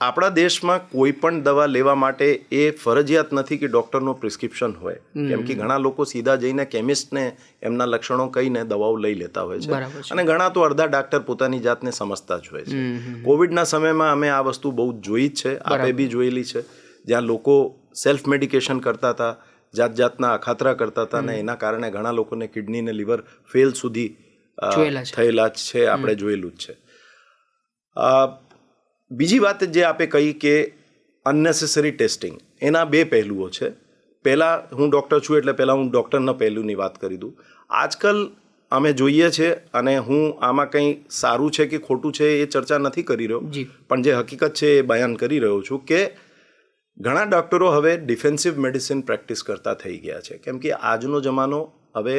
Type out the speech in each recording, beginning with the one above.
આપણા દેશમાં કોઈ પણ દવા લેવા માટે એ ફરજિયાત નથી કે ડૉક્ટરનો પ્રિસ્ક્રિપ્શન હોય, કેમ કે ઘણા લોકો સીધા જઈને કેમિસ્ટને એમના લક્ષણો કહીને દવાઓ લઈ લેતા હોય છે, અને ઘણા તો અડધા ડાક્ટર પોતાની જાતને સમજતા જ હોય છે. કોવિડના સમયમાં અમે આ વસ્તુ બહુ જ જોઈ જ છે, આપે બી જોયેલી છે, જ્યાં લોકો સેલ્ફ મેડિકેશન કરતા હતા, જાત જાતના અખાતરા કરતા હતા, અને એના કારણે ઘણા લોકોને કિડની ને લીવર ફેલ સુધી થયેલા જ છે, આપણે જોયેલું જ છે. બીજી વાત જે આપે કહી કે અનનેસેસરી ટેસ્ટિંગ, એના બે પહેલુઓ છે. પહેલાં હું ડૉક્ટર છું એટલે પહેલાં હું ડૉક્ટરના પહેલુંની વાત કરી દઉં. આજકાલ અમે જોઈએ છે, અને હું આમાં કંઈ સારું છે કે ખોટું છે એ ચર્ચા નથી કરી રહ્યો, પણ જે હકીકત છે એ બયાન કરી રહ્યો છું કે ઘણા ડૉક્ટરો હવે ડિફેન્સિવ મેડિસિન પ્રેક્ટિસ કરતા થઈ ગયા છે, કેમ કે આજનો જમાનો હવે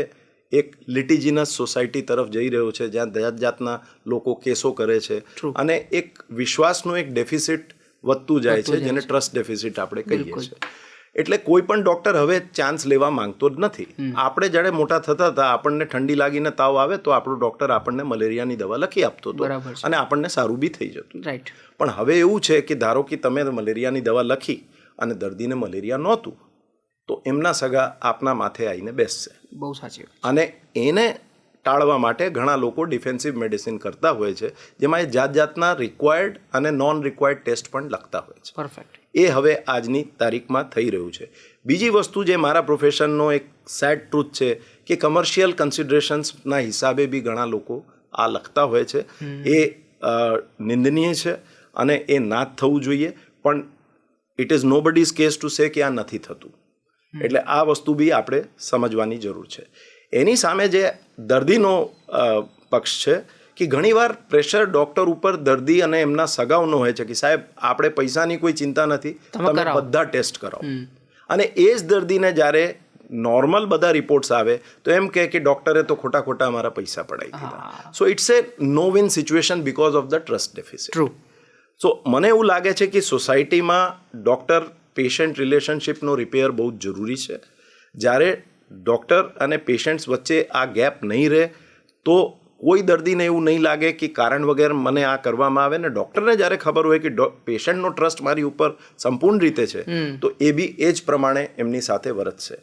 એક લિટિજિનસ સોસાયટી તરફ જઈ રહ્યો છે, જ્યાં જાત જાતના લોકો કેસો કરે છે, અને એક વિશ્વાસનું એક ડેફિસિટ વધતું જાય છે, જેને ટ્રસ્ટ ડેફિસિટ આપણે કહીએ છીએ. એટલે કોઈ પણ ડૉક્ટર હવે ચાન્સ લેવા માંગતો જ નથી. આપણે જ્યારે મોટા થતા હતા, આપણને ઠંડી લાગીને તાવ આવે તો આપણો ડૉક્ટર આપણને મલેરિયાની દવા લખી આપતો હતો, અને આપણને સારું બી થઈ જતું. પણ હવે એવું છે કે ધારો કે તમે મલેરિયાની દવા લખી અને દર્દીને મલેરિયા નહોતું, તો એમના સગા આપના માથે આવીને બેસશે. બહુ સાચી. અને એને ટાળવા માટે ઘણા લોકો ડિફેન્સિવ મેડિસિન કરતા હોય છે, જેમાં એ જાત જાતના રિક્વાયર્ડ અને નોન રિક્વાયર્ડ ટેસ્ટ પણ લખતા હોય છે. પરફેક્ટ. એ હવે આજની તારીખમાં થઈ રહ્યું છે. બીજી વસ્તુ જે મારા પ્રોફેશનનો એક સેડ ટ્રુથ છે કે કમર્શિયલ કન્સિડરેશન્સના હિસાબે બી ઘણા લોકો આ લખતા હોય છે. એ નિંદનીય છે, અને એ ના જ થવું જોઈએ, પણ it is nobody's case to say કે આ નથી થતું. એટલે આ વસ્તુ બી આપણે સમજવાની જરૂર છે. એની સામે જે દર્દીનો પક્ષ છે કે ઘણીવાર પ્રેશર ડૉક્ટર ઉપર દર્દી અને એમના સગાઓનો હોય છે કે સાહેબ આપણે પૈસાની કોઈ ચિંતા નથી, તમે બધા ટેસ્ટ કરાવો. અને એ જ દર્દીને જ્યારે નોર્મલ બધા રિપોર્ટ્સ આવે તો એમ કહે કે ડૉક્ટરે તો ખોટા ખોટા અમારા પૈસા પડાવી દીધા. So it's a no win situation because of the trust deficit. So મને એવું લાગે છે કે સોસાયટીમાં ડૉક્ટર પેશન્ટ રિલેશનશિપનો રિપેર બહુ જ જરૂરી છે. જ્યારે ડૉક્ટર અને પેશન્ટ્સ વચ્ચે આ ગેપ નહીં રહે તો કોઈ દર્દીને એવું નહીં લાગે કે કારણ વગર મને આ કરવામાં આવે, ને ડૉક્ટરને જ્યારે ખબર હોય કે પેશન્ટનો ટ્રસ્ટ મારી ઉપર સંપૂર્ણ રીતે છે, તો એ બી એ જ પ્રમાણે એમની સાથે વર્તશે.